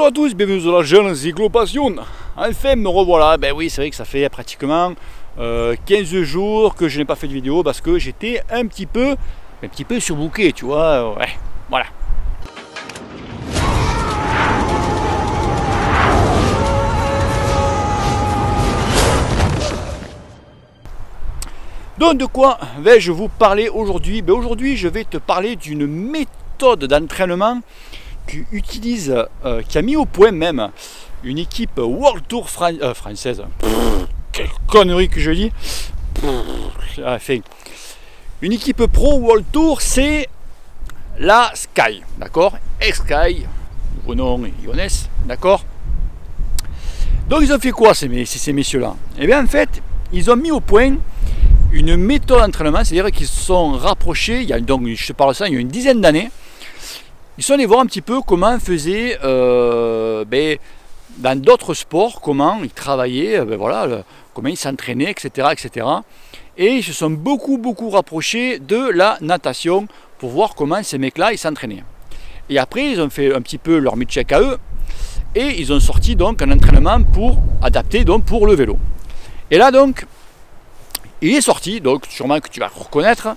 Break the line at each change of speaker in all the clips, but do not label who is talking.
Bonjour à tous, bienvenue sur la chaîne Cyclopassion. Enfin me revoilà, ben oui c'est vrai que ça fait pratiquement 15 jours que je n'ai pas fait de vidéo parce que j'étais un petit peu surbooké, tu vois, ouais, voilà. Donc de quoi vais-je vous parler aujourd'hui? Ben aujourd'hui je vais te parler d'une méthode d'entraînement qui a mis au point même une équipe World Tour française. Quelle connerie que je dis. Enfin, une équipe pro World Tour, c'est la Sky, d'accord? Sky, nouveau nom Iones, d'accord? Donc ils ont fait quoi ces messieurs-là? Eh bien en fait, ils ont mis au point une méthode d'entraînement, c'est-à-dire qu'ils se sont rapprochés, donc je te parle de ça, il y a une dizaine d'années. Ils sont allés voir un petit peu comment faisaient dans d'autres sports, comment ils travaillaient, comment ils s'entraînaient, etc., etc. Et ils se sont beaucoup rapprochés de la natation pour voir comment ces mecs-là ils s'entraînaient. Et après, ils ont fait un petit peu leur mid-check à eux et ils ont sorti donc un entraînement adapté donc pour le vélo. Et là donc, il est sorti, donc sûrement que tu vas reconnaître,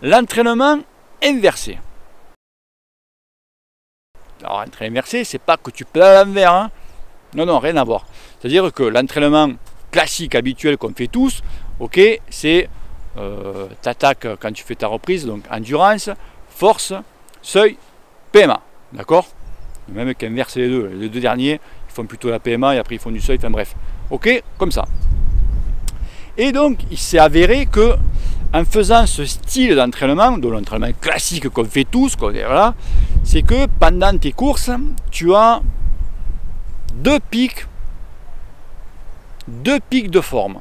l'entraînement inversé. Alors, l'entraînement inversé, c'est pas que tu pédales à l'envers, hein. Non, rien à voir. C'est-à-dire que l'entraînement classique, habituel qu'on fait tous, ok, c'est t'attaques quand tu fais ta reprise, donc endurance, force, seuil, PMA, d'accord? Même qu'inverse les deux derniers, ils font plutôt la PMA et après ils font du seuil, enfin bref, ok, comme ça. Et donc, il s'est avéré que en faisant ce style d'entraînement, de l'entraînement classique qu'on fait tous, voilà, c'est que pendant tes courses, tu as deux pics de forme,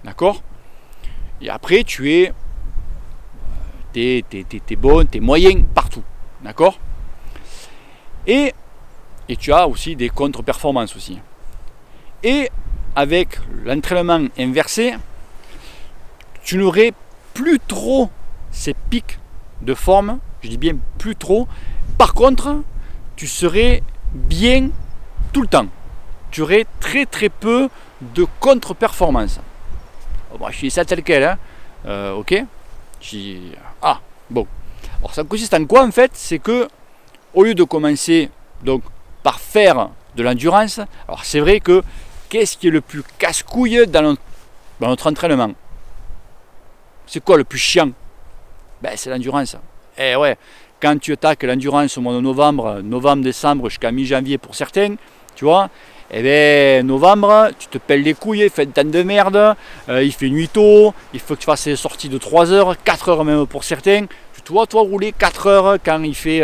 d'accord? Et après, t'es bon, t'es moyen partout, d'accord? Et tu as aussi des contre-performances aussi. Et avec l'entraînement inversé, tu n'aurais plus trop ces pics de forme, je dis bien plus trop. Par contre, tu serais bien tout le temps. Tu aurais très peu de contre-performance. Bon, je dis ça tel quel, hein. Ok. Ah, bon. Alors ça consiste en quoi en fait? C'est que au lieu de commencer donc par faire de l'endurance, alors c'est vrai que qu'est-ce qui est le plus casse-couille dans notre entraînement? C'est quoi le plus chiant? Ben, c'est l'endurance. Et ouais, quand tu attaques l'endurance au mois de novembre, décembre jusqu'à mi-janvier pour certains, tu vois, et bien novembre, tu te pèles les couilles, il fait un temps de merde, il fait nuit tôt, il faut que tu fasses des sorties de 3 heures, 4 heures même pour certains. Tu vois, toi rouler 4 heures quand il fait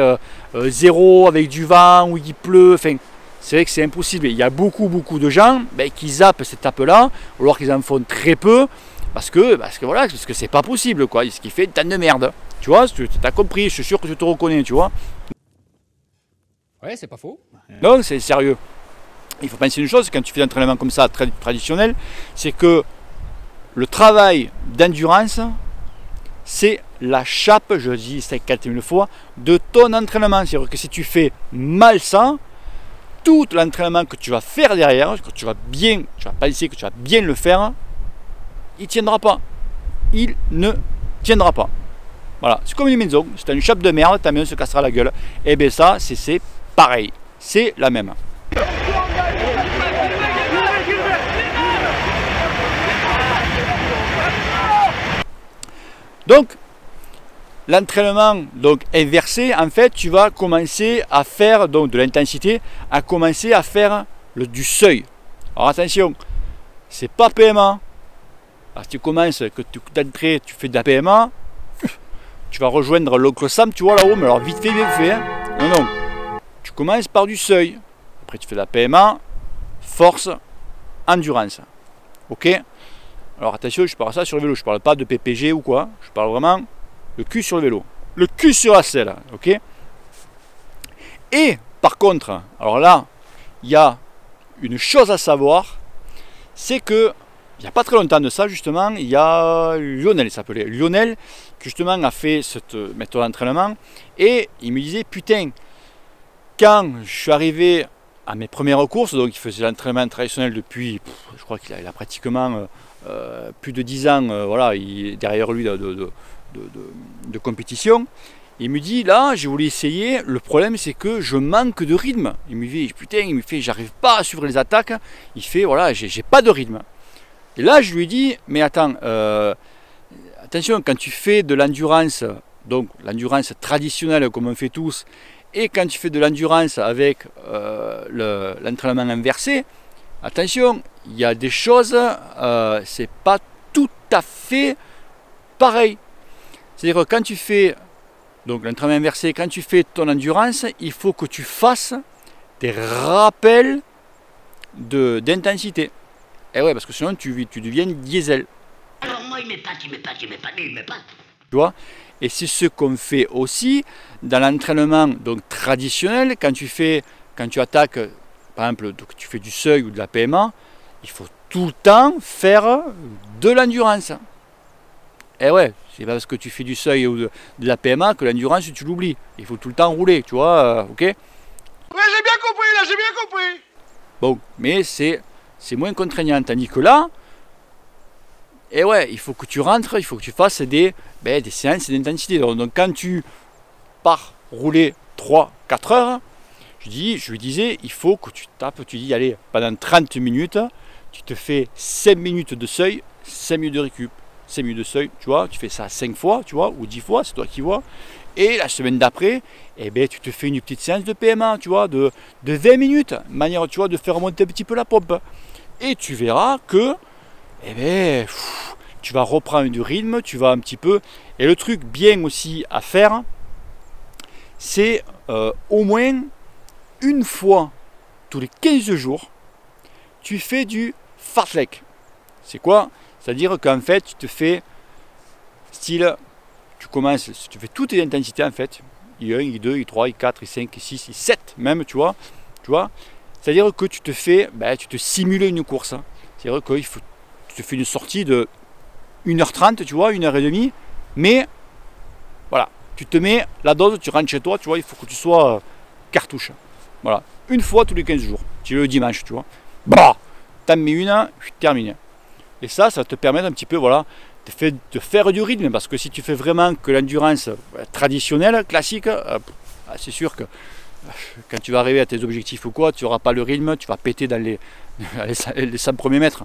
0 avec du vent ou il pleut, enfin, c'est vrai que c'est impossible. Il y a beaucoup de gens qui zappent cette étape-là, alors qu'ils en font très peu. Parce que c'est pas possible, quoi. Ce qui fait tant de merde. Tu vois, tu as compris, je suis sûr que tu te reconnais, tu vois.
Ouais, c'est pas faux.
Non, c'est sérieux. Il faut penser une chose, quand tu fais un entraînement comme ça, très traditionnel, c'est que le travail d'endurance, c'est la chape, je dis 50 000 fois, de ton entraînement. C'est-à-dire que si tu fais mal ça, tout l'entraînement que tu vas faire derrière, que tu vas penser que tu vas bien le faire, il ne tiendra pas. Il ne tiendra pas. Voilà, c'est comme une maison. Si tu as une chape de merde, ta maison se cassera la gueule. Et bien ça, c'est pareil. C'est la même. Donc, l'entraînement inversé, en fait, tu vas commencer à faire donc, de l'intensité, à commencer à faire du seuil. Alors attention, c'est pas PMA. Alors, si tu commences, que d'entrée tu fais de la PMA, tu vas rejoindre l'oncle Sam, tu vois là-haut, mais alors vite fait, bien fait. Hein. Non. Tu commences par du seuil. Après, tu fais de la PMA, force, endurance. Ok? Alors attention, je parle ça sur le vélo, je parle pas de PPG ou quoi. Je parle vraiment le cul sur le vélo. Le cul sur la selle. Ok? Et par contre, alors là, il y a une chose à savoir, c'est que il n'y a pas très longtemps de ça, justement, il y a Lionel, il s'appelait Lionel, qui justement a fait cette méthode d'entraînement, et il me disait, putain, quand je suis arrivé à mes premières courses, donc il faisait l'entraînement traditionnel depuis, je crois qu'il a pratiquement plus de 10 ans, voilà, derrière lui de compétition. Il me dit, là, j'ai voulu essayer, le problème c'est que je manque de rythme. Il me dit, putain, il me fait, j'arrive pas à suivre les attaques. Il fait, voilà, j'ai pas de rythme. Et là, je lui dis, mais attends, attention, quand tu fais de l'endurance, donc l'endurance traditionnelle comme on fait tous, et quand tu fais de l'endurance avec l'entraînement inversé, attention, il y a des choses, c'est pas tout à fait pareil. C'est-à-dire que quand tu fais donc l'entraînement inversé, quand tu fais ton endurance, il faut que tu fasses des rappels d'intensité. Et ouais, parce que sinon tu deviens diesel.
Alors moi il m'épate.
Tu vois? Et c'est ce qu'on fait aussi dans l'entraînement donc traditionnel. Quand tu attaques, par exemple, donc tu fais du seuil ou de la PMA, il faut tout le temps faire de l'endurance. Et ouais, c'est pas parce que tu fais du seuil ou de la PMA que l'endurance tu l'oublies. Il faut tout le temps rouler, tu vois, ok?
Ouais, j'ai bien compris, là, j'ai bien compris.
Bon, mais c'est moins contraignant, tandis que là, et ouais, il faut que tu rentres, il faut que tu fasses des séances d'intensité. Donc quand tu pars rouler 3-4 heures, je lui disais, il faut que tu tapes, tu dis, allez, pendant 30 minutes, tu te fais 5 minutes de seuil, 5 minutes de récup. 5 minutes de seuil, tu vois, tu fais ça 5 fois, tu vois, ou 10 fois, c'est toi qui vois. Et la semaine d'après, eh ben, tu te fais une petite séance de PMA, tu vois, de 20 minutes, manière, tu vois, de faire monter un petit peu la pompe. Et tu verras que, eh ben, tu vas reprendre du rythme, tu vas un petit peu. Et le truc bien aussi à faire, c'est au moins une fois tous les 15 jours, tu fais du fartlek. C'est quoi? C'est-à-dire qu'en fait, tu te fais style, tu commences, tu fais toutes les intensités en fait, I1, I2, I3, I4, I5, I6, I7 même, tu vois. C'est-à-dire que tu te fais, tu te simules une course. C'est-à-dire que tu te fais une sortie de 1h30, tu vois, 1h30, mais voilà, tu te mets la dose, tu rentres chez toi, tu vois, il faut que tu sois cartouche. Voilà, une fois tous les 15 jours, tu es le dimanche, tu vois. Bah, t'en mets une, terminé. Et ça te permet un petit peu, voilà, de faire du rythme, parce que si tu fais vraiment que l'endurance traditionnelle, classique, c'est sûr que quand tu vas arriver à tes objectifs ou quoi, tu n'auras pas le rythme, tu vas péter dans les 100 premiers mètres.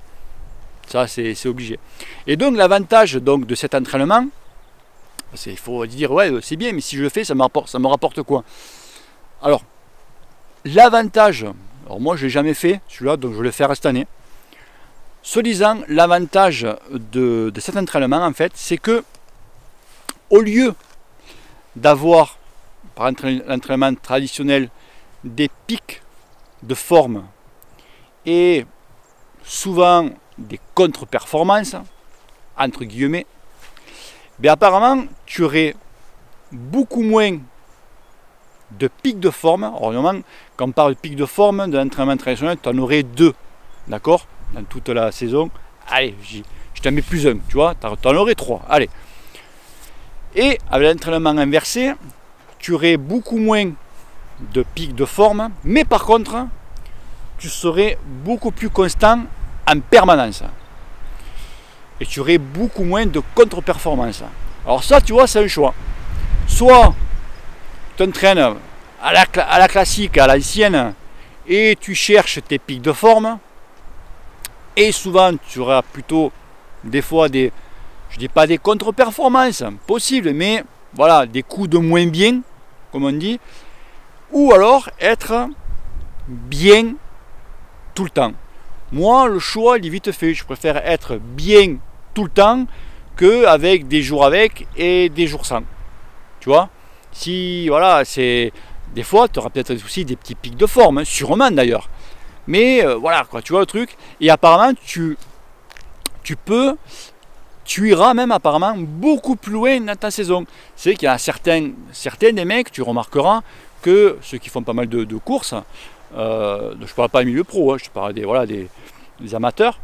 Ça, c'est obligé. Et donc, l'avantage donc, de cet entraînement, il faut dire, ouais, c'est bien, mais si je le fais, ça me rapporte quoi? Alors, l'avantage, alors moi, je ne l'ai jamais fait, celui-là, donc je vais le faire cette année. Ce disant, l'avantage de cet entraînement, en fait, c'est que au lieu d'avoir, par l'entraînement traditionnel, des pics de forme et souvent des contre-performances, entre guillemets, apparemment, tu aurais beaucoup moins de pics de forme. Alors, normalement, quand on parle de pics de forme de l'entraînement traditionnel, tu en aurais 2, d'accord? Dans toute la saison, allez, je t'en mets plus un, tu vois, t'en aurais 3, allez. Et avec l'entraînement inversé, tu aurais beaucoup moins de pics de forme, mais par contre, tu serais beaucoup plus constant en permanence. Et tu aurais beaucoup moins de contre-performance. Alors ça, tu vois, c'est un choix. Soit tu t'entraînes à la classique, à l'ancienne, et tu cherches tes pics de forme, et souvent tu auras plutôt des fois je dis pas des contre-performances possibles, mais voilà, des coups de moins bien, comme on dit, ou alors être bien tout le temps. Moi, le choix, il est vite fait. Je préfère être bien tout le temps qu'avec des jours avec et des jours sans. Tu vois? Si, voilà, c'est... Des fois, tu auras peut-être aussi des petits pics de forme, hein, sûrement d'ailleurs. Mais voilà, quoi, tu vois le truc. Et apparemment, tu iras même apparemment beaucoup plus loin dans ta saison. C'est qu'il y a certains des mecs, tu remarqueras que ceux qui font pas mal de courses, je ne parle pas du milieu pro, hein, je parle des amateurs.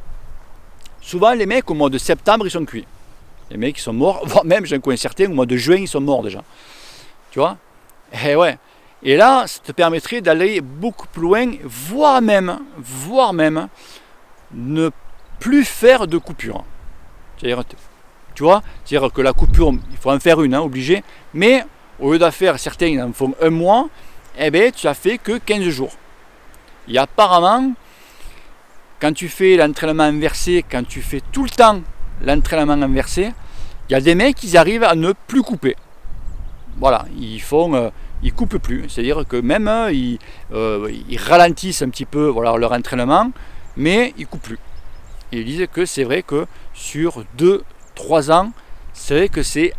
Souvent, les mecs, au mois de septembre, ils sont cuits. Les mecs, ils sont morts, voire même, j'en connais certains, au mois de juin, ils sont morts déjà. Tu vois? Et ouais. Et là, ça te permettrait d'aller beaucoup plus loin, voire même ne plus faire de coupure. C'est-à-dire, tu vois, c'est-à-dire que la coupure, il faut en faire une, hein, obligé, mais au lieu d'en faire, certains en font un mois, eh bien, tu as fait que 15 jours. Et apparemment, quand tu fais l'entraînement inversé, quand tu fais tout le temps l'entraînement inversé, il y a des mecs qui arrivent à ne plus couper. Voilà, ils coupent plus. C'est-à-dire que même ils ralentissent un petit peu, voilà, leur entraînement, mais ils coupent plus. Et ils disent que c'est vrai que sur 2-3 ans, c'est vrai que c'est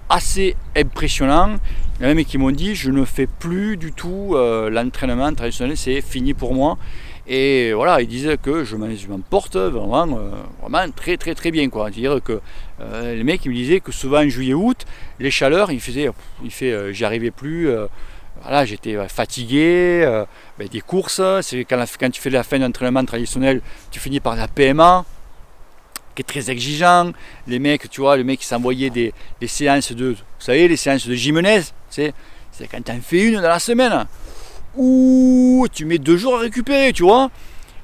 assez impressionnant. Il y en a même qui m'ont dit je ne fais plus du tout l'entraînement traditionnel, c'est fini pour moi. Et voilà, ils disaient que je m'en porte vraiment très bien, quoi. C'est-à-dire que les mecs ils me disaient que souvent en juillet-août, les chaleurs, j'y arrivais plus. Voilà, j'étais fatigué, des courses, c'est quand tu fais la fin d'entraînement traditionnel, tu finis par la PMA, qui est très exigeant. Les mecs, tu vois, le mec qui s'envoyait des séances de, vous savez, les séances de gymnase, c'est quand tu en fais une dans la semaine, ou tu mets 2 jours à récupérer, tu vois.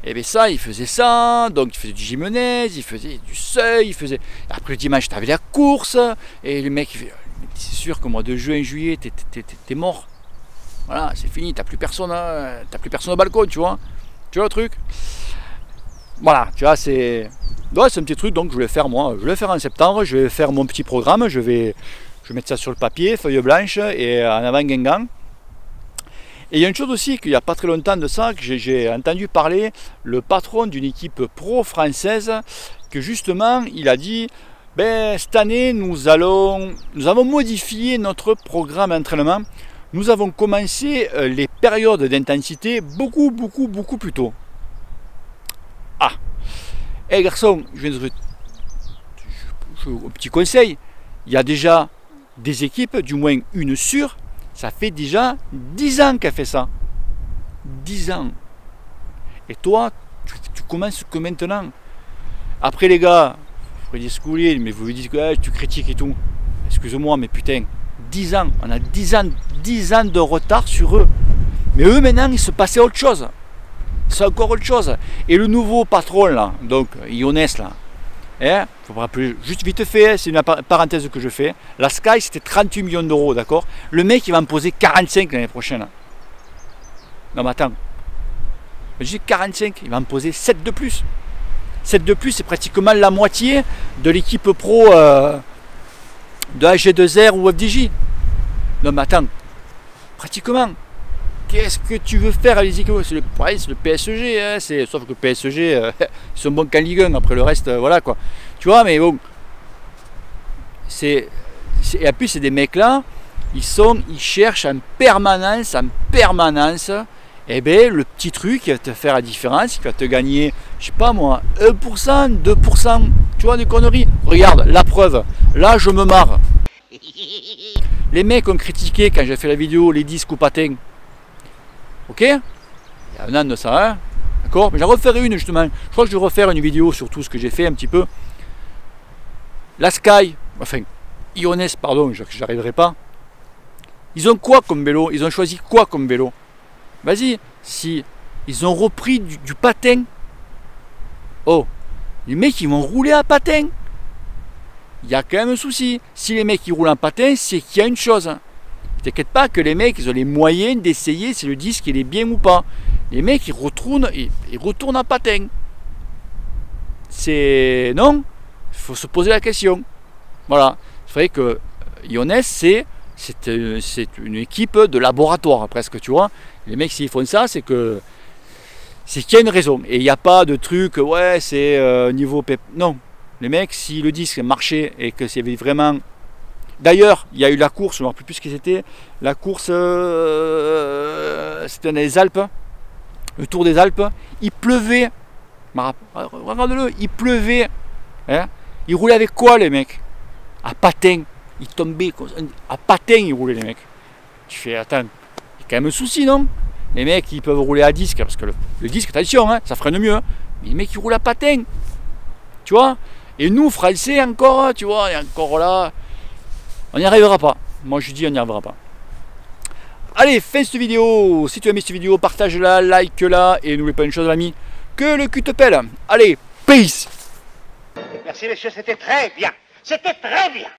Et bien ça, il faisait ça, donc il faisait du gymnase, il faisait du seuil, après le dimanche, tu avais la course, et le mec, il fait, c'est sûr qu'au mois de juin, juillet, t'es mort. Voilà, c'est fini, t'as plus personne au balcon, tu vois le truc. Voilà, tu vois, c'est un petit truc, donc je vais le faire moi, je vais le faire en septembre, je vais faire mon petit programme, je vais mettre ça sur le papier, feuille blanche et en avant Guingamp. Et il y a une chose aussi qu'il n'y a pas très longtemps de ça, que j'ai entendu parler, le patron d'une équipe pro française, que justement il a dit, cette année nous avons modifié notre programme d'entraînement. Nous avons commencé les périodes d'intensité beaucoup plus tôt. Ah, garçon, un petit conseil, il y a déjà des équipes, du moins une sûre, ça fait déjà 10 ans qu'elle fait ça. 10 ans. Et toi, tu commences que maintenant. Après les gars, Freddy Scoulier, mais vous lui dites que tu critiques et tout. Excuse-moi, mais putain, 10 ans, on a 10 ans de retard sur eux. Mais eux maintenant, il se passait autre chose. C'est encore autre chose. Et le nouveau patron là, donc Ionès là, faut me rappeler, juste vite fait, c'est une parenthèse que je fais. La Sky c'était 38 millions d'euros, d'accord. Le mec il va me poser 45 l'année prochaine. Non mais attends, je dis 45, il va me poser 7 de plus. 7 de plus, c'est pratiquement la moitié de l'équipe pro de AG2R ou FDJ. Non mais attends, pratiquement. Qu'est-ce que tu veux faire à l'Isico? C'est le PSG, hein, sauf que le PSG, ils sont bons qu'en Ligue 1, après le reste, voilà quoi. Tu vois, mais bon, et en plus c'est des mecs là, ils cherchent en permanence, et bien le petit truc qui va te faire la différence, qui va te gagner, je sais pas moi, 1%, 2%, tu vois, des conneries. Regarde, la preuve, là je me marre. Les mecs ont critiqué quand j'ai fait la vidéo les disques au patin. Ok, il y a un an de ça, hein, d'accord, mais j'en referai une justement. Je crois que je vais refaire une vidéo sur tout ce que j'ai fait un petit peu. La Sky, enfin, Ionès, pardon, j'arriverai pas. Ils ont quoi comme vélo? Ils ont choisi quoi comme vélo? Vas-y, si ils ont repris du patin. Oh, les mecs ils vont rouler à patin. Il y a quand même un souci. Si les mecs ils roulent en patin, c'est qu'il y a une chose. T'inquiète pas que les mecs ils ont les moyens d'essayer si le disque il est bien ou pas. Les mecs ils retournent en patin. C'est non, il faut se poser la question. Voilà, c'est vrai que Ionès c'est une équipe de laboratoire presque, tu vois. Les mecs s'ils font ça, c'est qu'il y a une raison. Et il n'y a pas de truc, ouais c'est niveau pep. Non, les mecs si le disque marchait et que c'est vraiment. D'ailleurs, il y a eu la course, je ne me rappelle plus ce que c'était. La course, c'était dans les Alpes, le Tour des Alpes. Il pleuvait, regarde-le, il pleuvait. Hein, ils roulaient avec quoi les mecs? À patin. Ils tombaient, à patin ils roulaient les mecs. Je fais, attends, il y a quand même un souci, non? Les mecs ils peuvent rouler à disque, parce que le disque, attention, hein, ça freine mieux. Hein. Mais les mecs ils roulent à patin. Tu vois? Et nous, Français, encore, tu vois, et encore là. On n'y arrivera pas. Moi je dis on n'y arrivera pas. Allez, fin de cette vidéo. Si tu as aimé cette vidéo, partage-la, like-la. Et n'oublie pas une chose, l'ami, que le cul te pèle. Allez, peace.
Merci messieurs, c'était très bien. C'était très bien.